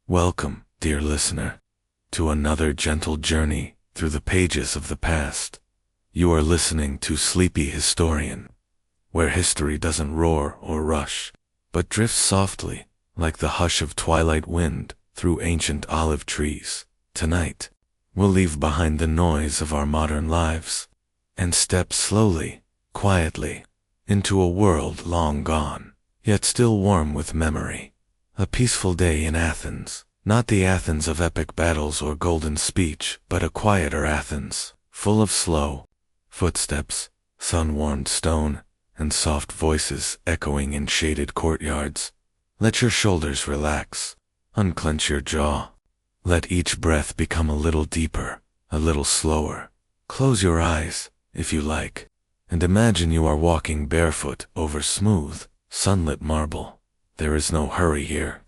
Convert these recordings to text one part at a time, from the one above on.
Welcome, dear listener, to another gentle journey through the pages of the past. You are listening to Sleepy Historian, where history doesn't roar or rush, but drifts softly, like the hush of twilight wind through ancient olive trees. Tonight, we'll leave behind the noise of our modern lives and step slowly, quietly, into a world long gone, yet still warm with memory. A peaceful day in Athens, not the Athens of epic battles or golden speech, but a quieter Athens, full of slow footsteps, sun-warmed stone, and soft voices echoing in shaded courtyards. Let your shoulders relax, unclench your jaw. Let each breath become a little deeper, a little slower. Close your eyes, if you like, and imagine you are walking barefoot over smooth, sunlit marble. There is no hurry here,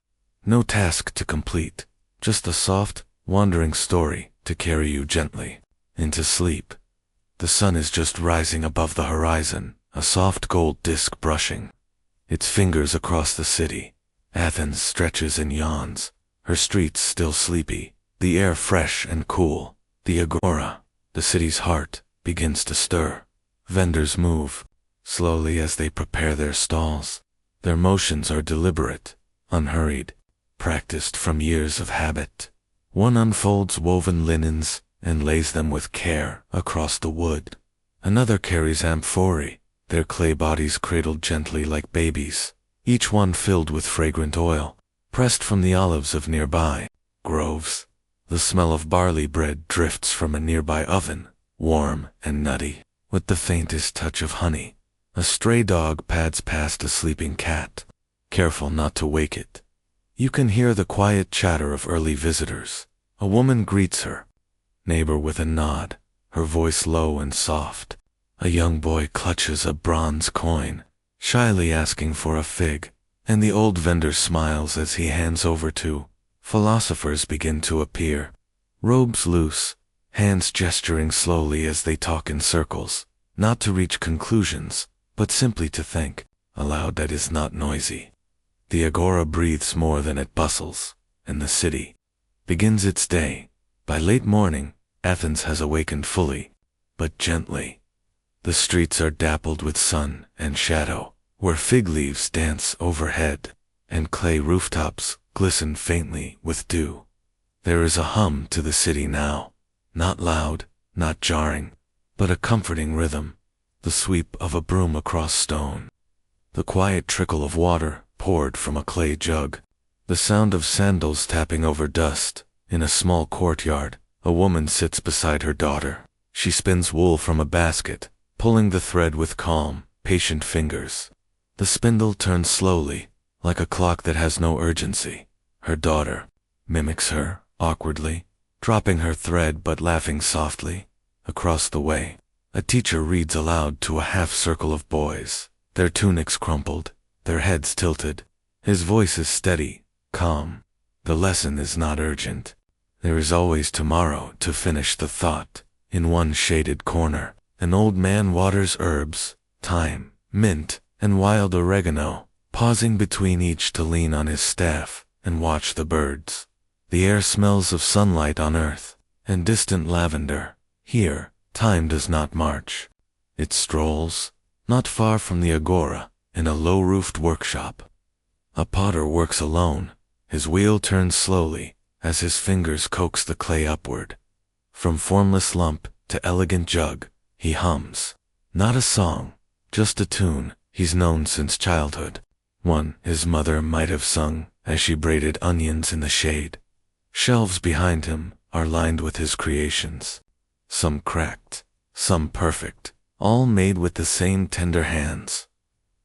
no task to complete, just a soft, wandering story to carry you gently into sleep. The sun is just rising above the horizon, a soft gold disk brushing its fingers across the city. Athens stretches and yawns, her streets still sleepy, the air fresh and cool. The agora, the city's heart, begins to stir. Vendors move slowly as they prepare their stalls. Their motions are deliberate, unhurried, practiced from years of habit. One unfolds woven linens and lays them with care across the wood. Another carries amphorae, their clay bodies cradled gently like babies, each one filled with fragrant oil, pressed from the olives of nearby groves. The smell of barley bread drifts from a nearby oven, warm and nutty, with the faintest touch of honey. A stray dog pads past a sleeping cat, careful not to wake it. You can hear the quiet chatter of early visitors. A woman greets her neighbor with a nod, her voice low and soft. A young boy clutches a bronze coin, shyly asking for a fig, and the old vendor smiles as he hands over two. Philosophers begin to appear, robes loose, hands gesturing slowly as they talk in circles, not to reach conclusions, but simply to think, aloud that is not noisy. The agora breathes more than it bustles, and the city begins its day. By late morning, Athens has awakened fully, but gently. The streets are dappled with sun and shadow, where fig leaves dance overhead, and clay rooftops glisten faintly with dew. There is a hum to the city now, not loud, not jarring, but a comforting rhythm, the sweep of a broom across stone, the quiet trickle of water poured from a clay jug, the sound of sandals tapping over dust. In a small courtyard, a woman sits beside her daughter. She spins wool from a basket, pulling the thread with calm, patient fingers. The spindle turns slowly, like a clock that has no urgency. Her daughter mimics her, awkwardly, dropping her thread but laughing softly. Across the way, a teacher reads aloud to a half-circle of boys, their tunics crumpled, their heads tilted. His voice is steady, calm. The lesson is not urgent. There is always tomorrow to finish the thought. In one shaded corner, an old man waters herbs, thyme, mint, and wild oregano, pausing between each to lean on his staff and watch the birds. The air smells of sunlight on earth and distant lavender. Here, time does not march. It strolls, not far from the agora, in a low-roofed workshop. A potter works alone. His wheel turns slowly as his fingers coax the clay upward. From formless lump to elegant jug, he hums. Not a song, just a tune he's known since childhood. One his mother might have sung as she braided onions in the shade. Shelves behind him are lined with his creations. Some cracked, some perfect, all made with the same tender hands.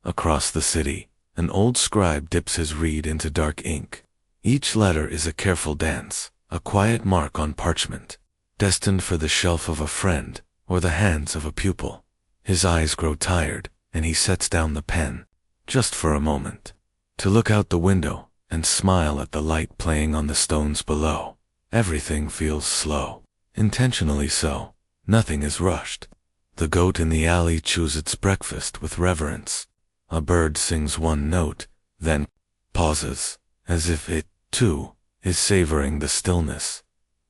Across the city, an old scribe dips his reed into dark ink. Each letter is a careful dance, a quiet mark on parchment, destined for the shelf of a friend or the hands of a pupil. His eyes grow tired, and he sets down the pen, just for a moment, to look out the window and smile at the light playing on the stones below. Everything feels slow, intentionally so. Nothing is rushed. The goat in the alley chews its breakfast with reverence. A bird sings one note, then pauses, as if it, too, is savoring the stillness.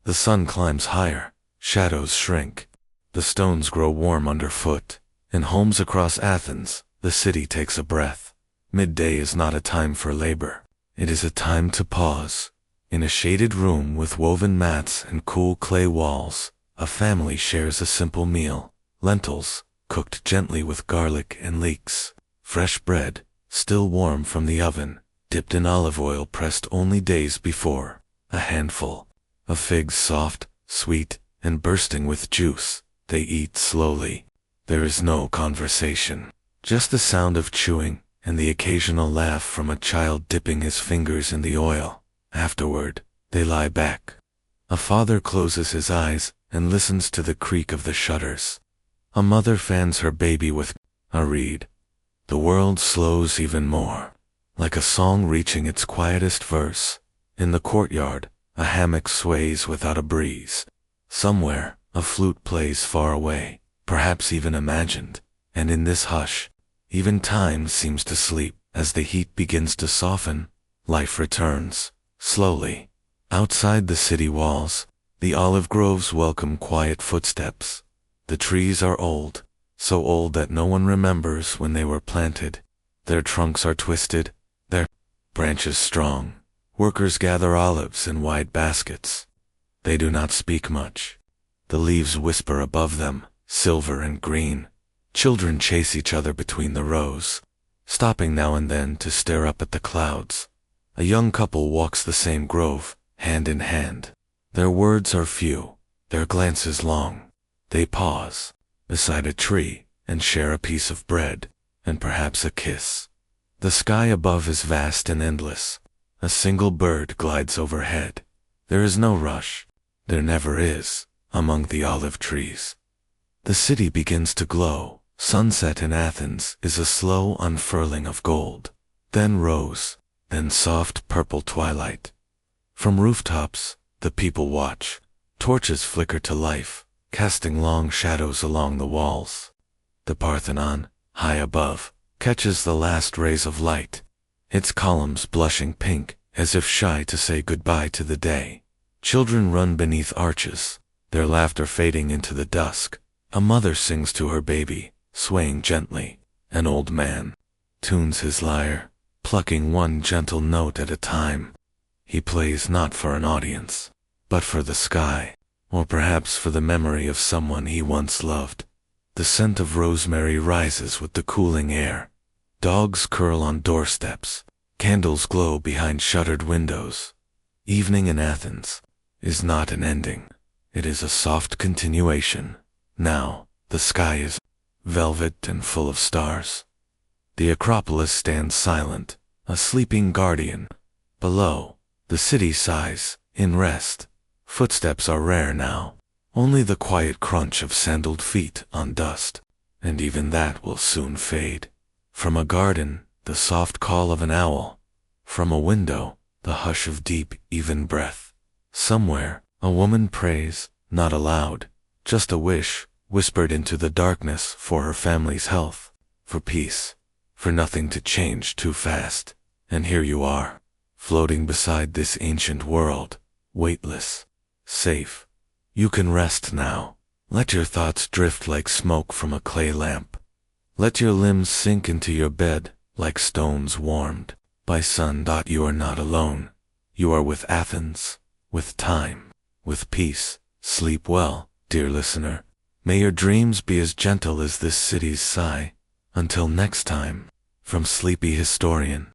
The sun climbs higher, shadows shrink, the stones grow warm underfoot. In homes across Athens, the city takes a breath. Midday is not a time for labor. It is a time to pause. In a shaded room with woven mats and cool clay walls, a family shares a simple meal. Lentils, cooked gently with garlic and leeks. Fresh bread, still warm from the oven, dipped in olive oil pressed only days before. A handful of figs, soft, sweet, and bursting with juice. They eat slowly. There is no conversation, just the sound of chewing and the occasional laugh from a child dipping his fingers in the oil. Afterward, they lie back. A father closes his eyes and listens to the creak of the shutters. A mother fans her baby with a reed. The world slows even more, like a song reaching its quietest verse. In the courtyard, a hammock sways without a breeze. Somewhere, a flute plays far away, perhaps even imagined, and in this hush, even time seems to sleep. As the heat begins to soften, life returns, slowly. Outside the city walls, the olive groves welcome quiet footsteps. The trees are old, so old that no one remembers when they were planted. Their trunks are twisted, their branches strong. Workers gather olives in wide baskets. They do not speak much. The leaves whisper above them, silver and green. Children chase each other between the rows, stopping now and then to stare up at the clouds. A young couple walks the same grove, hand in hand. Their words are few, their glances long. They pause beside a tree and share a piece of bread, and perhaps a kiss. The sky above is vast and endless. A single bird glides overhead. There is no rush. There never is, among the olive trees. The city begins to glow. Sunset in Athens is a slow unfurling of gold, then rose, then soft purple twilight. From rooftops, the people watch. Torches flicker to life, casting long shadows along the walls. The Parthenon, high above, catches the last rays of light, its columns blushing pink, as if shy to say goodbye to the day. Children run beneath arches, their laughter fading into the dusk. A mother sings to her baby, swaying gently. An old man tunes his lyre, plucking one gentle note at a time. He plays not for an audience, but for the sky, or perhaps for the memory of someone he once loved. The scent of rosemary rises with the cooling air. Dogs curl on doorsteps. Candles glow behind shuttered windows. Evening in Athens is not an ending. It is a soft continuation. Now, the sky is velvet and full of stars. The Acropolis stands silent, a sleeping guardian. Below, the city sighs, in rest. Footsteps are rare now. Only the quiet crunch of sandaled feet on dust, and even that will soon fade. From a garden, the soft call of an owl. From a window, the hush of deep, even breath. Somewhere, a woman prays, not aloud, just a wish, whispered into the darkness for her family's health, for peace, for nothing to change too fast. And here you are, floating beside this ancient world, weightless, safe. You can rest now. Let your thoughts drift like smoke from a clay lamp. Let your limbs sink into your bed like stones warmed by sun. You are not alone. You are with Athens, with time, with peace. Sleep well, dear listener. May your dreams be as gentle as this city's sigh. Until next time, from Sleepy Historian.